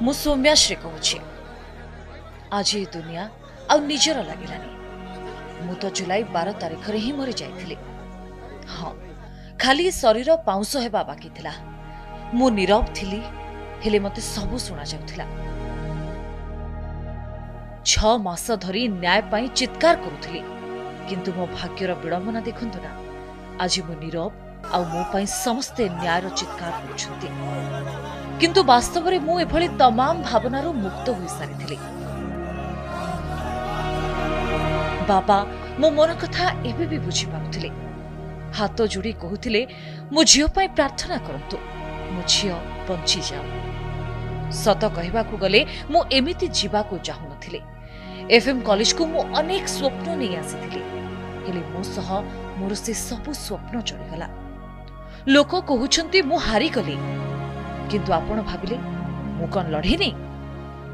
मु सौम्याश्री कहूँ आज ये दुनिया आ निजर लगिलानी। मु तो जुलाई 12 तारिख रे ही मरी जाइथिली। हाँ, खाली शरीर पाउंस हेबा बाकी थिला। मु नीरव थिली, हेले मते सबु सुना जाउथिला। 6 मास धरी न्याय पाई चित्कार करुथिली, किंतु मो भाग्यर विडंबना देखंतु ना, आज मु नीरव आ मो पाई समस्ते न्यायर चित्कार करुछंती। किंतु वास्तव रे मु एभली तमाम भावनारू मुक्त होई सारिथिली। बाबा मो मन कथा एबे भी बुझी पाउथिले। हाथ जोड़ी कहूथिले मो झियो पाई प्रार्थना करंतु, मो झियो बंची जाऊ। सत कहबाकू गले मु एमिति जीवाकू चाहू नथिले। एफएम कॉलेज को मु अनेक स्वप्न नहीं आसीथिले, हेले मो सह मोर से सबु स्वप्न चढ़ीगला। लोक कहउछंती मु हारी गली, किंतु आपण भाबिले मु कौन लड़े नहीं?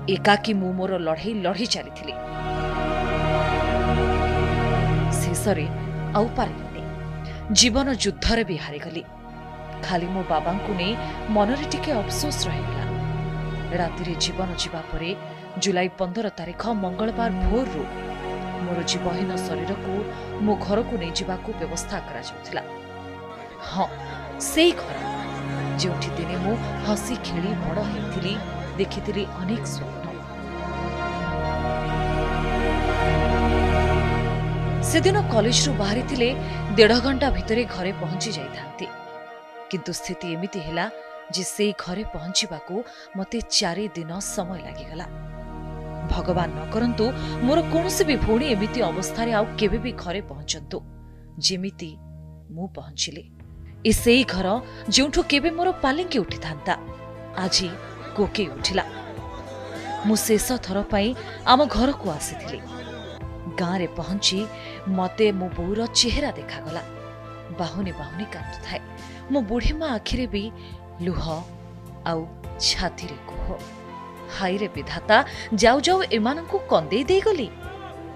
एकाकी मु मोर लड़ाई लड़ी चली। शेषरे आउ पारिलिनी। जीवन युद्धरे भी हारिगली। खाली मो बाबांकु नहीं मनरे टिके अफसोस रहीगला। राति जीवन जीवा परे जुलाई 15 तारिख मंगलवार भोर रु मोर जीवहीन शरीर को मो घर को नहीं जावाकू व्यवस्था करा जाउथिला। हाँ, सेई घर जोठी दिने मु हसी खेली बड़ हेथिली, देखिथिली अनेक स्वप्न। से दिन कॉलेज रु बाहरी थिले 1.5 घंटा भितरे घरे पहुंची जाई थांती, किंतु स्थिति एमिति हिला जे से घरे पहुंचीबाकू मते 4 दिन समय लागिगला। भगवान न करंतु मोर कोनोसी भी भौणी एमिति अवस्था रे आउ केबे भी घरे पहुंचंतु जेमिति मु पहुंचिले। ए सेई घर जोंठु केबे मोर पालिंकी उठी थांता, आजी कोके उठिला। मु शेष थर पाई आम घर को आसीथिली। गाँ रे पहुंची मते मो बोर चेहरा देखागला। बाहुनी बाहुनी कांदु थाए। मो बुढ़ी माँ आखिरे भी लुह आउ छाती रे कोह। हाय रे विधाता, जाऊ जाऊ एमानंकु कंदेई देई गली।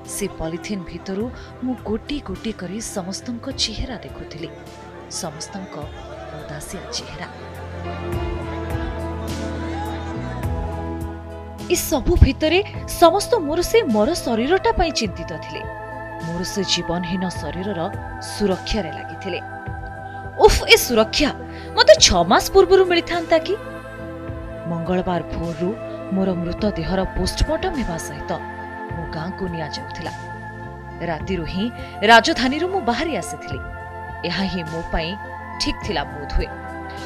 से पॉलिथिन भितरु मु गोटी गोटी करी समस्तंक चेहरा देखुथिली, समस्तंक उदासिया चेहरा। इस सबु भितरे समस्त मोर से मोर शरीरटा पाई चिंतित थिले। मोर से जीवनहीन शरीरर सुरक्षा रे लागिथिले। उफ, ए सुरक्षा मते 6 मास पूर्वरु मिली थांता कि? मंगलवार भोरु मोर मृतदेहर पोस्टमार्टम हेबा सहित मो गाँ को निया जाउथिला। रातिरु ही राजधानी मु बाहरी आसीथिली। एहा ही मो पाई ठीक थिला बोध हुए।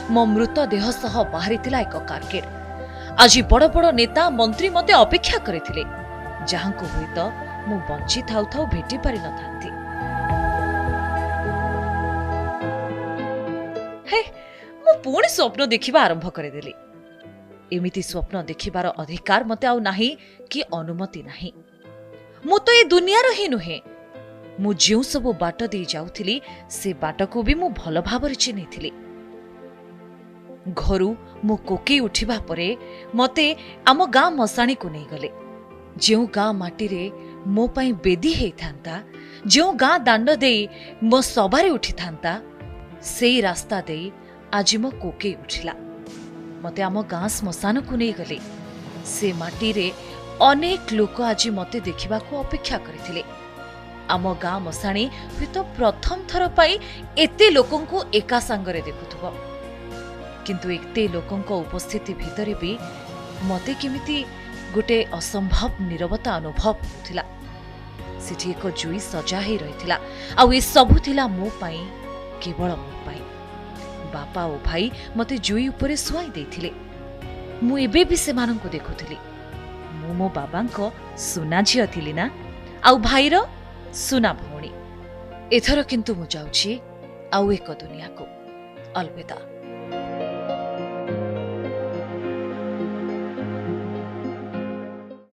मो मृतदेह सह बाहरी थिला एक कारकेड। आज बड़ बड़ नेता मंत्री मते अपेक्षा करिथिले, जहांको होइत मु बंची थाउ थाउ भेटी पारि न थांती। हे, मु पुणी स्वप्न देखिबा आरंभ करिदेली। एमिति स्वप्न देखिबार अधिकार मते आउ नाही कि अनुमति नाही। मु तो ए दुनियार ही नुहे। मु जो सब बाट दे जाउथिली से बाट को भी मु भल भाबरे चिन्हिथिली। घरु मु कोके उठिबा परे मते आम गाँ मसाणी को नहीं गले। जो गाँ माटी रे मो पाई बेदी हेई थांता, जो गाँ दांड दे मो सबारे उठी थांता, सेई रास्ता दे आज मो कोके उठिला। मते आम गाँ श्मशान को नहीं गले। से माटी रे अनेक लोक आज मते देखिबा को अपेक्षा करथिले। आम गाँ मसाणी हुई तो प्रथम थर पाई एते लोकन को एका सांगरे देखुथुबो, किंतु एते लोकन को उपस्थिति भितरे भी मते केमिति गोटे असंभव नीरवता अनुभव होथिला। सेठी एक जुई सजा ही रहिथिला, आ ए सबु थिला मो पाई, केवल मो पाई। बापा ओ भाई मते जुई उपरे सुआई देथिले। मु एबे भी से मानन को देखुथिली। मु मो बाबांको सुना झियो थिली ना, आउ भाईर सुना भौणी। एथर किंतु मु जाउछि आउ एक दुनिया को। अलविदा।